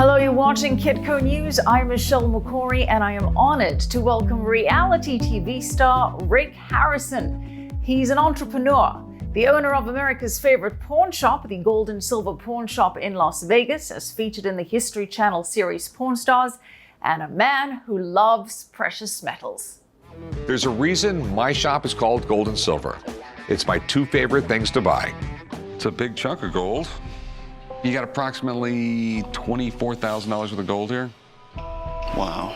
Hello, you're watching Kitco News. I'm Michelle McCory, and I am honored to welcome reality TV star Rick Harrison. He's an entrepreneur, the owner of America's favorite pawn shop, the Gold and Silver Pawn Shop in Las Vegas, as featured in the History Channel series Pawn Stars, and a man who loves precious metals. There's a reason my shop is called Gold and Silver. It's my two favorite things to buy. It's a big chunk of gold. You got approximately $24,000 worth of gold here. Wow.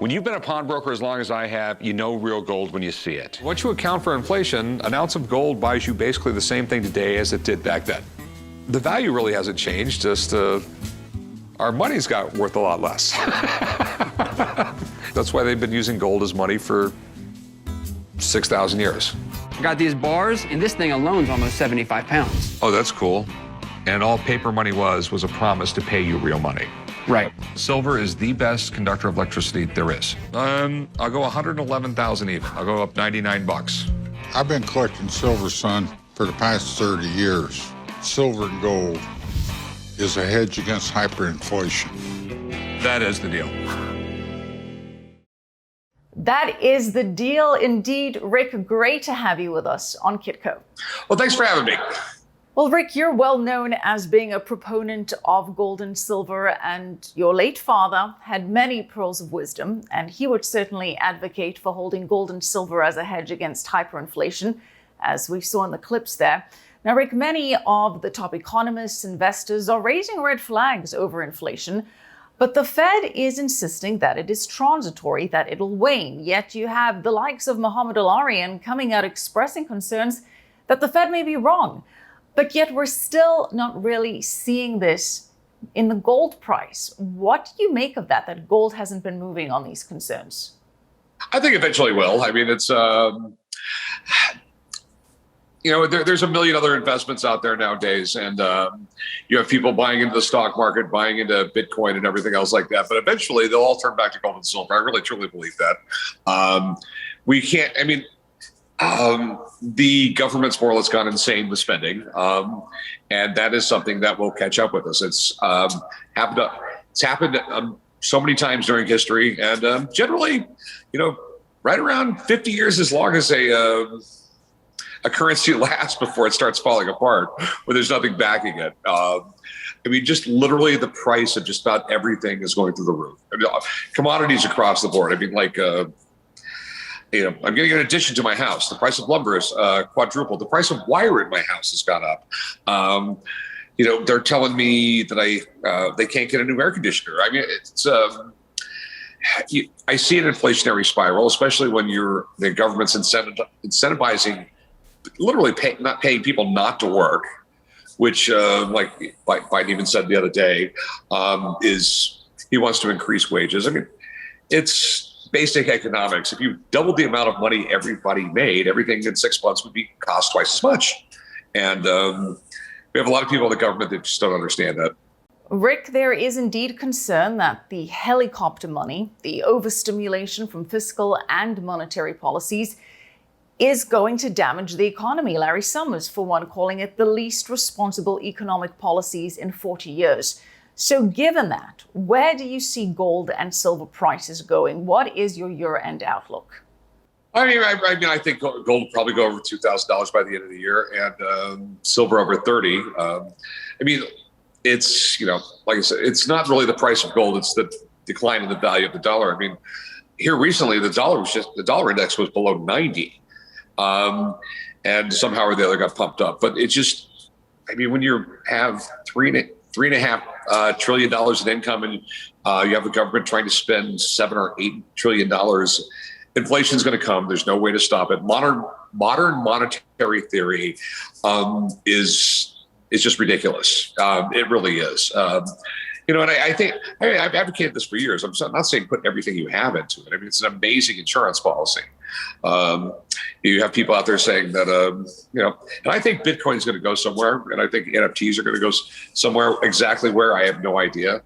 When you've been a pawnbroker as long as I have, you know real gold when you see it. Once you account for inflation, an ounce of gold buys you basically the same thing today as it did back then. The value really hasn't changed, just our money's got worth a lot less. That's why they've been using gold as money for 6,000 years. I got these bars, and this thing alone's almost 75 pounds. Oh, that's cool. And all paper money was a promise to pay you real money. Right. Silver is the best conductor of electricity there is. I'll go 111,000 even. I'll go up 99 bucks. I've been collecting silver, son, for the past 30 years. Silver and gold is a hedge against hyperinflation. That is the deal. That is the deal indeed. Rick, great to have you with us on Kitco. Well, thanks for having me. Well, Rick, you're well known as being a proponent of gold and silver, and your late father had many pearls of wisdom, and he would certainly advocate for holding gold and silver as a hedge against hyperinflation, as we saw in the clips there. Now, Rick, many of the top economists, investors are raising red flags over inflation, but the Fed is insisting that it is transitory, that it'll wane. Yet you have the likes of Mohamed Al-Arian coming out expressing concerns that the Fed may be wrong. But yet we're still not really seeing this in the gold price. What do you make of that gold hasn't been moving on these concerns? I think eventually will. I mean, it's, there's a million other investments out there nowadays. And you have people buying into the stock market, buying into Bitcoin and everything else like that. But eventually they'll all turn back to gold and silver. I really, truly believe that. The government's more or less gone insane with spending, and that is something that will catch up with us. It's happened so many times during history, and generally, right around 50 years as long as a currency lasts before it starts falling apart, when there's nothing backing it. Just literally the price of just about everything is going through the roof. Commodities across the board. I'm getting an addition to my house. The price of lumber is quadrupled. The price of wire in my house has gone up. They're telling me that they can't get a new air conditioner. I mean, I see an inflationary spiral, especially when the government's incentivizing, literally not paying people not to work, which, like Biden even said the other day, is he wants to increase wages. I mean, it's basic economics. If you doubled the amount of money everybody made, everything in 6 months would cost twice as much. And we have a lot of people in the government that just don't understand that. Rick, there is indeed concern that the helicopter money, the overstimulation from fiscal and monetary policies, is going to damage the economy. Larry Summers, for one, calling it the least responsible economic policies in 40 years. So given that, where do you see gold and silver prices going? What is your year-end outlook? I think gold will probably go over $2,000 by the end of the year, and silver over 30. It's, like I said, it's not really the price of gold. It's the decline in the value of the dollar. I mean, here recently, the dollar index was below 90. And somehow or the other got pumped up. But it's just, when you have $3.5 trillion in income, and you have the government trying to spend $7 or $8 trillion. Inflation is going to come. There's no way to stop it. Modern monetary theory is just ridiculous. It really is. And I think I've advocated this for years. I'm not saying put everything you have into it. It's an amazing insurance policy. You have people out there saying that, and I think Bitcoin is going to go somewhere, and I think NFTs are going to go somewhere. Exactly where, I have no idea.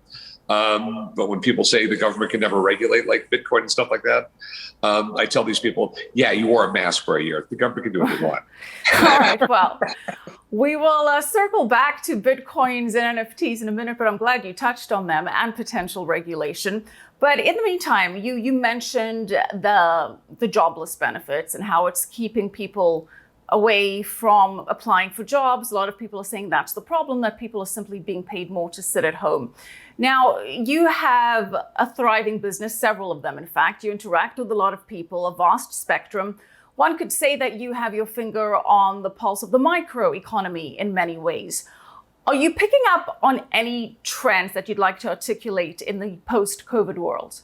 But when people say the government can never regulate like Bitcoin and stuff like that, I tell these people, yeah, you wore a mask for a year. The government can do what they want. All right, well, we will circle back to Bitcoins and NFTs in a minute, but I'm glad you touched on them and potential regulation. But in the meantime, you mentioned the jobless benefits and how it's keeping people away from applying for jobs. A lot of people are saying that's the problem, that people are simply being paid more to sit at home. Now, you have a thriving business, several of them, in fact. You interact with a lot of people, a vast spectrum. One could say that you have your finger on the pulse of the micro economy in many ways. Are you picking up on any trends that you'd like to articulate in the post-COVID world?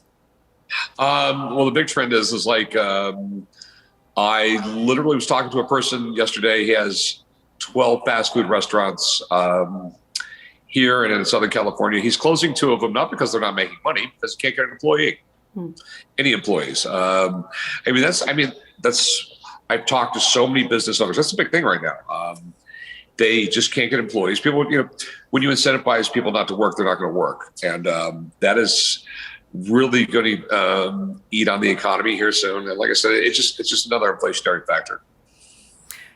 Well, the big trend is like, I literally was talking to a person yesterday. He has 12 fast food restaurants here and in Southern California. He's closing 2 of them, not because they're not making money, because he can't get an employee, any employees. I've talked to so many business owners. That's a big thing right now. They just can't get employees. People, when you incentivize people not to work, they're not going to work. And that is really going to eat on the economy here soon. And like I said, it's just another inflationary factor.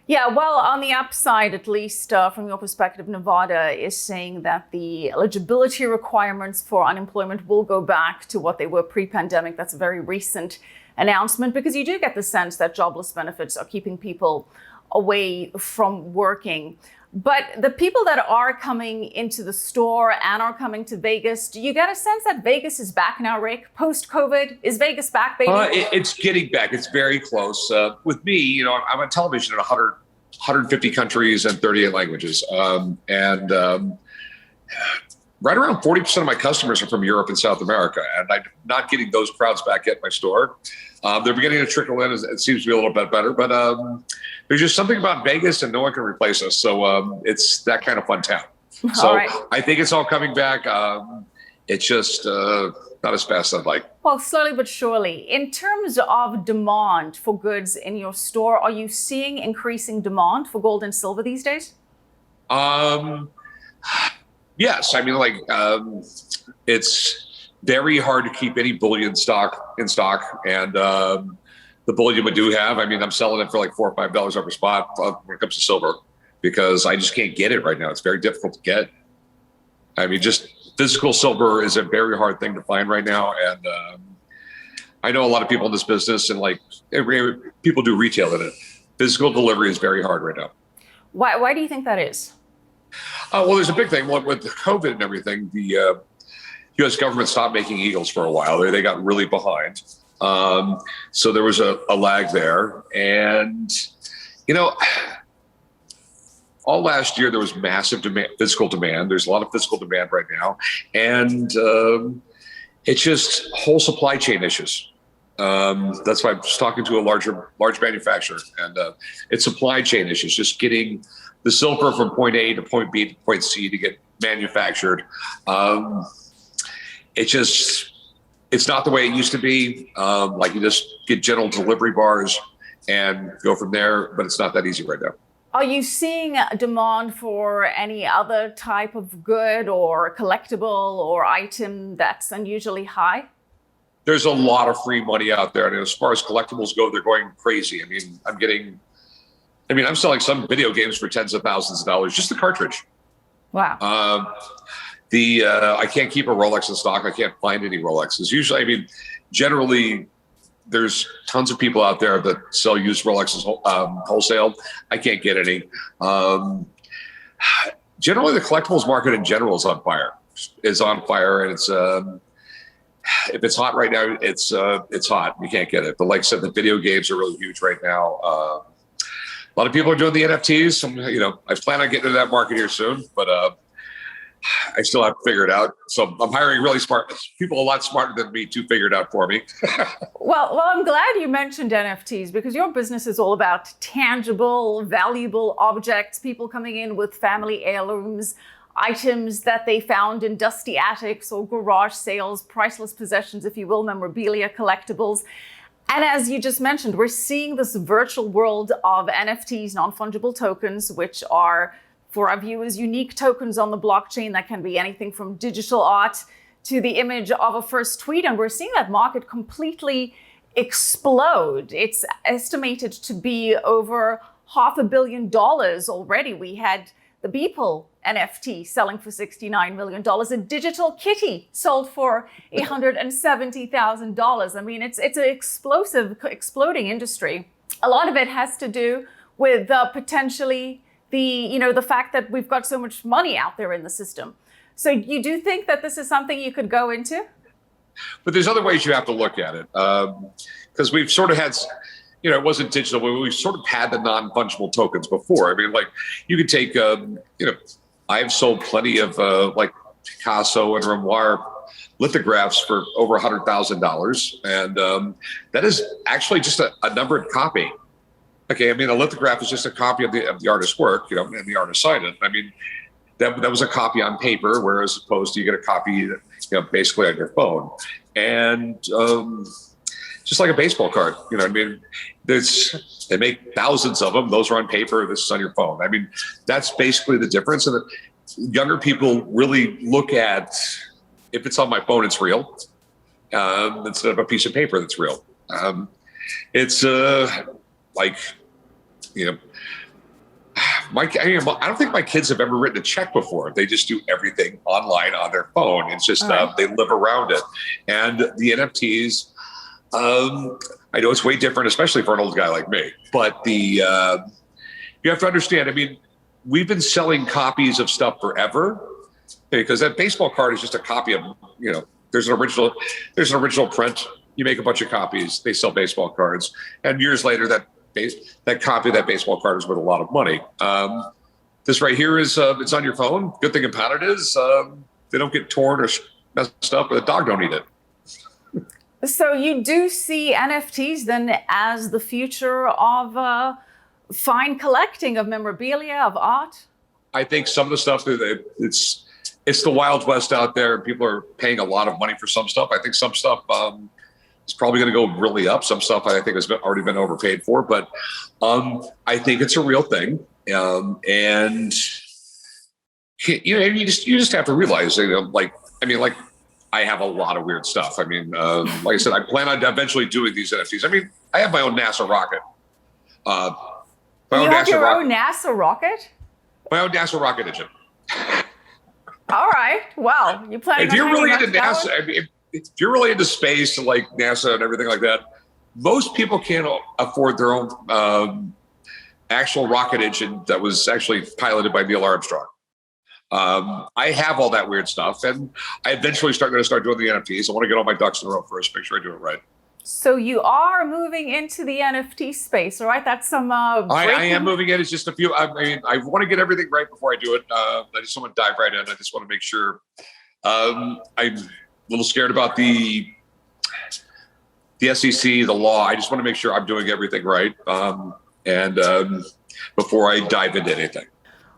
Yeah, well, on the upside, at least from your perspective, Nevada is saying that the eligibility requirements for unemployment will go back to what they were pre-pandemic. That's a very recent announcement, because you do get the sense that jobless benefits are keeping people away from working. But the people that are coming into the store and are coming to Vegas, do you get a sense that Vegas is back now, Rick? Post-COVID, is Vegas back, baby? It's getting back. It's very close. With me, I'm on television in 150 countries and 38 languages. Right around 40% of my customers are from Europe and South America, and I'm not getting those crowds back at my store. They're beginning to trickle in. It seems to be a little bit better, but there's just something about Vegas, and no one can replace us. So it's that kind of fun town. So right. I think it's all coming back. It's just not as fast as I'd like. Well, slowly but surely. In terms of demand for goods in your store, are you seeing increasing demand for gold and silver these days? Yes. I mean, it's very hard to keep any bullion in stock. And the bullion we do have, I mean, I'm selling it for like $4 or $5 over spot when it comes to silver, because I just can't get it right now. It's very difficult to get. I mean, just physical silver is a very hard thing to find right now. And I know a lot of people in this business, and people do retail in it. Physical delivery is very hard right now. Why do you think that is? Well, there's a big thing with COVID and everything. The U.S. government stopped making eagles for a while. They got really behind. So there was a lag there. And, all last year, there was massive physical demand. There's a lot of physical demand right now. And it's just whole supply chain issues. That's why I was talking to a large manufacturer, and it's supply chain issues, just getting the silver from point A to point B to point C to get manufactured. It's not the way it used to be. Like you just get general delivery bars and go from there, but it's not that easy right now. Are you seeing a demand for any other type of good or collectible or item that's unusually high? There's a lot of free money out there. And as far as collectibles go, they're going crazy. I mean, I'm selling some video games for tens of thousands of dollars, just the cartridge. Wow. I can't keep a Rolex in stock. I can't find any Rolexes. Usually, generally, there's tons of people out there that sell used Rolexes wholesale. I can't get any. Generally, the collectibles market in general is on fire. And it's if it's hot right now, it's hot. You can't get it. But like I said, the video games are really huge right now. A lot of people are doing the NFTs. I plan on getting into that market here soon, but I still have to figure it out. So I'm hiring really smart people, a lot smarter than me, to figure it out for me. Well, I'm glad you mentioned NFTs, because your business is all about tangible, valuable objects, people coming in with family heirlooms, items that they found in dusty attics or garage sales, priceless possessions, if you will, memorabilia, collectibles. And as you just mentioned, we're seeing this virtual world of NFTs, non-fungible tokens, which are, for our viewers, unique tokens on the blockchain that can be anything from digital art to the image of a first tweet, and we're seeing that market completely explode. It's estimated to be over $500 million already. We had the Beeple NFT selling for $69 million. A digital kitty sold for $170,000. I mean, it's an exploding industry. A lot of it has to do with potentially the fact that we've got so much money out there in the system. So you do think that this is something you could go into? But there's other ways you have to look at it, because we've sort of had, it wasn't digital, but we sort of had the non-fungible tokens before. I mean, like you could take, I've sold plenty of like Picasso and Renoir lithographs for over $100,000, and that is actually just a numbered copy. Okay, I mean, a lithograph is just a copy of the artist's work, and the artist signed it. I mean, that was a copy on paper, whereas opposed to you get a copy, basically on your phone. And just like a baseball card, I mean, they make thousands of them. Those are on paper. This is on your phone. I mean, that's basically the difference. And younger people really look at, if it's on my phone, it's real, instead of a piece of paper that's real. It's like, I don't think my kids have ever written a check before. They just do everything online on their phone. It's just they live around it. And the NFTs, I know it's way different, especially for an old guy like me. But you have to understand. I mean, we've been selling copies of stuff forever, because that baseball card is just a copy of. There's an original print. You make a bunch of copies. They sell baseball cards, and years later, that copy of that baseball card is worth a lot of money. This right here is it's on your phone. Good thing about it is they don't get torn or messed up, but the dog don't eat it. So you do see NFTs then as the future of fine collecting of memorabilia, of art? I think some of the stuff, it's the Wild West out there. People are paying a lot of money for some stuff. I think some stuff is probably going to go really up. Some stuff I think has already been overpaid for, but I think it's a real thing. And you just have to realize, I have a lot of weird stuff. I mean, like I said, I plan on eventually doing these NFTs. I mean, I have my own NASA rocket. You have your own NASA rocket? My own NASA rocket engine. All right. Well, you plan. If you're really into NASA, if you're really into space, like NASA and everything like that, most people can't afford their own actual rocket engine that was actually piloted by Neil Armstrong. I have all that weird stuff, and I eventually going to start doing the NFTs. I want to get all my ducks in a row first, make sure I do it right. So you are moving into the NFT space, right? That's some. I am moving in. It's just a few. I mean, I want to get everything right before I do it. I just want to dive right in. I just want to make sure. I'm a little scared about the SEC, the law. I just want to make sure I'm doing everything right, and before I dive into anything.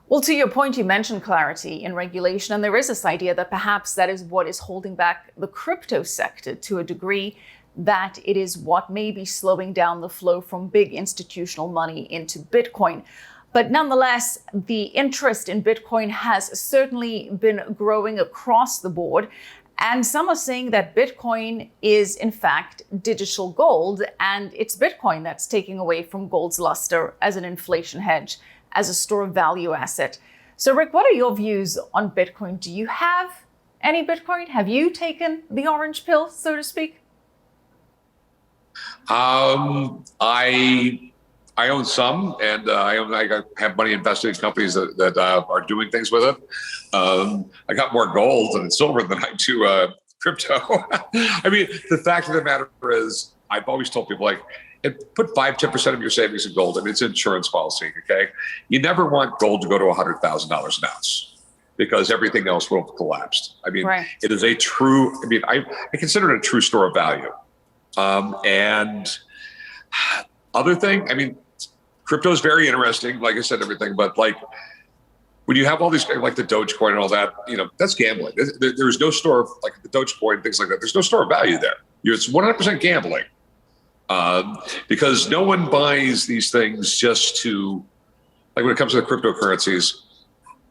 Well, to your point, you mentioned clarity in regulation, and there is this idea that perhaps that is what is holding back the crypto sector to a degree, that it is what may be slowing down the flow from big institutional money into Bitcoin. But nonetheless, the interest in Bitcoin has certainly been growing across the board. And some are saying that Bitcoin is, in fact, digital gold, and it's Bitcoin that's taking away from gold's luster as an inflation hedge, as a store of value asset. So, Rick, what are your views on Bitcoin? Do you have any Bitcoin? Have you taken the orange pill, so to speak? I own some, and I have money invested in companies that are doing things with it. I got more gold and silver than I do crypto. I mean, the fact of the matter is, I've always told people, put 5-10% of your savings in gold. I mean, it's an insurance policy, okay? You never want gold to go to $100,000 an ounce, because everything else will have collapsed. I mean, right. It is a true, I consider it a true store of value. And other thing, crypto is very interesting, like I said, everything, but when you have all these, like the Dogecoin and all that, that's gambling. There's no store, like the Dogecoin, things like that. There's no store of value there. It's 100% gambling. Because no one buys these things just to, like when it comes to the cryptocurrencies,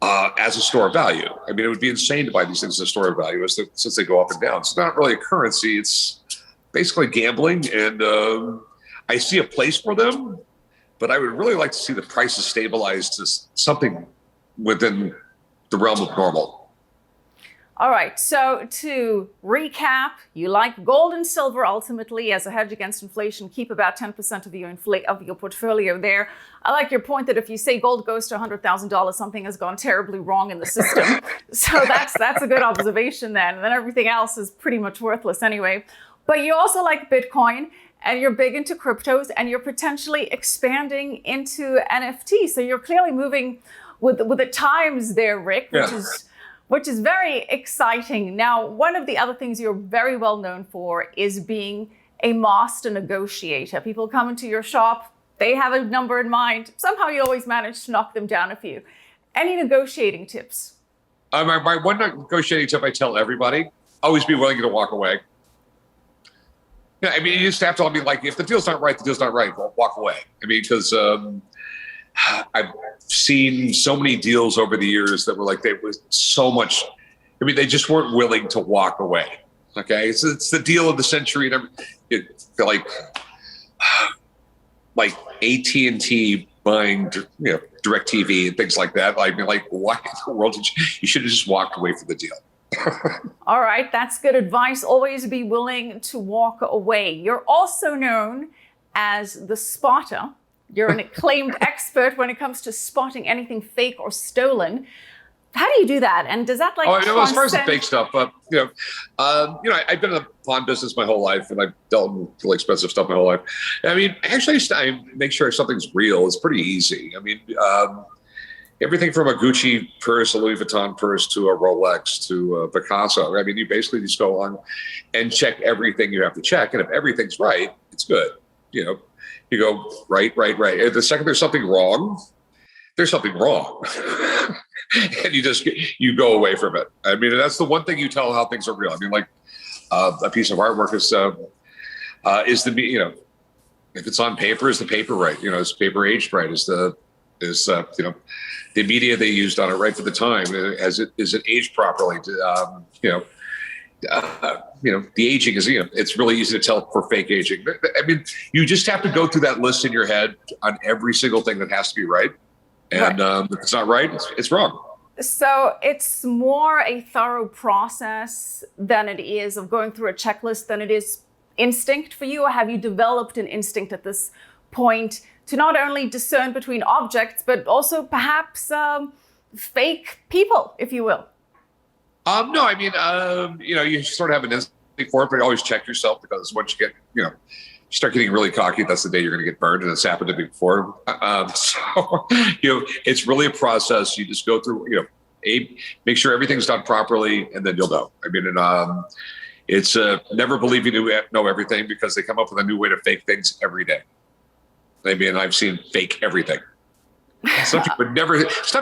as a store of value. I mean, it would be insane to buy these things as a store of value since they go up and down. It's not really a currency. It's basically gambling. And I see a place for them, but I would really like to see the prices stabilized to something within the realm of normal. All right, so to recap, you like gold and silver ultimately as a hedge against inflation. Keep about 10% of your portfolio there. I like your point that if you say gold goes to $100,000, something has gone terribly wrong in the system. So that's a good observation then. And then everything else is pretty much worthless anyway. But you also like Bitcoin, and you're big into cryptos, and you're potentially expanding into NFT. So you're clearly moving with the times there, Rick, which is very exciting. Now, one of the other things you're very well known for is being a master negotiator. People come into your shop, they have a number in mind. Somehow you always manage to knock them down a few. Any negotiating tips? My one negotiating tip I tell everybody, always be willing to walk away. Yeah, I mean, you just have to be like, if the deal's not right, the deal's not right, well, walk away. I mean, because I've seen so many deals over the years that were like, they was so much, I mean, they just weren't willing to walk away. Okay. It's the deal of the century. And it feel like AT&T buying, DirecTV and things like that. I mean, like, why in the world you should have just walked away from the deal. All right. That's good advice. Always be willing to walk away. You're also known as the spotter. You're an acclaimed expert when it comes to spotting anything fake or stolen. How do you do that? And does that as far as the fake stuff, I've been in the pawn business my whole life, and I've dealt in really expensive stuff my whole life. I mean, actually, I make sure something's real is pretty easy. I mean, everything from a Gucci purse, a Louis Vuitton purse, to a Rolex, to a Picasso. I mean, you basically just go on and check everything you have to check, and if everything's right, it's good. You go, right. The second there's something wrong, there's something wrong. And you go away from it. I mean, that's the one thing you tell how things are real. I mean, like a piece of artwork is if it's on paper, is the paper right? Is paper aged right? Is the media they used on it right for the time? Is it aged properly? The aging is, it's really easy to tell for fake aging. I mean, you just have to go through that list in your head on every single thing that has to be right. And if it's not right, it's wrong. So it's more a thorough process than it is of going through a checklist than it is instinct for you? Or have you developed an instinct at this point to not only discern between objects, but also perhaps fake people, if you will? No, I mean, you sort of have an instinct for it, but you always check yourself, because once you get, you start getting really cocky, that's the day you're going to get burned, and it's happened to me before. So, it's really a process. You just go through, make sure everything's done properly, and then you'll know. I mean, it's never believe you know everything, because they come up with a new way to fake things every day. I mean, I've seen fake everything. Stuff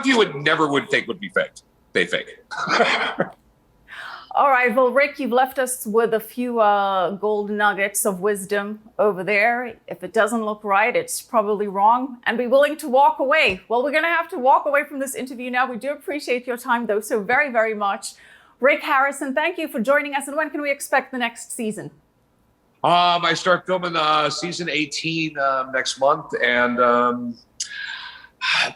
you would never think would be faked. They fake. All right. Well, Rick, you've left us with a few gold nuggets of wisdom over there. If it doesn't look right, it's probably wrong. And be willing to walk away. Well, we're going to have to walk away from this interview now. We do appreciate your time, though, so very, very much. Rick Harrison, thank you for joining us. And when can we expect the next season? I start filming season 18 next month. And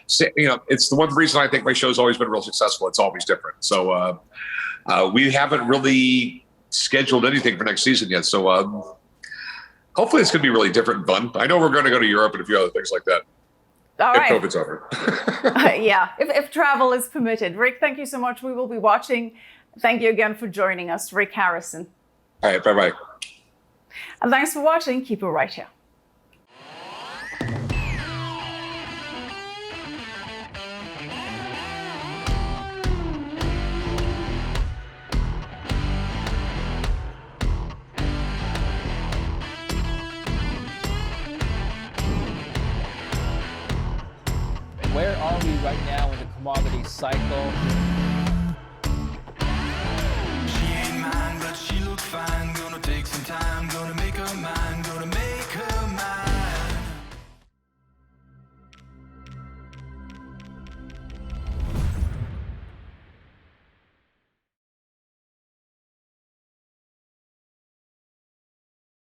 it's the one reason I think my show's always been real successful. It's always different. So we haven't really scheduled anything for next season yet. So hopefully it's going to be really different and fun. I know we're going to go to Europe and a few other things like that. All right. If COVID's over. Yeah, if travel is permitted. Rick, thank you so much. We will be watching. Thank you again for joining us, Rick Harrison. All right, bye-bye. And thanks for watching. Keep it right here. Where are we right now in the commodity cycle? She ain't mine, but she looks fine.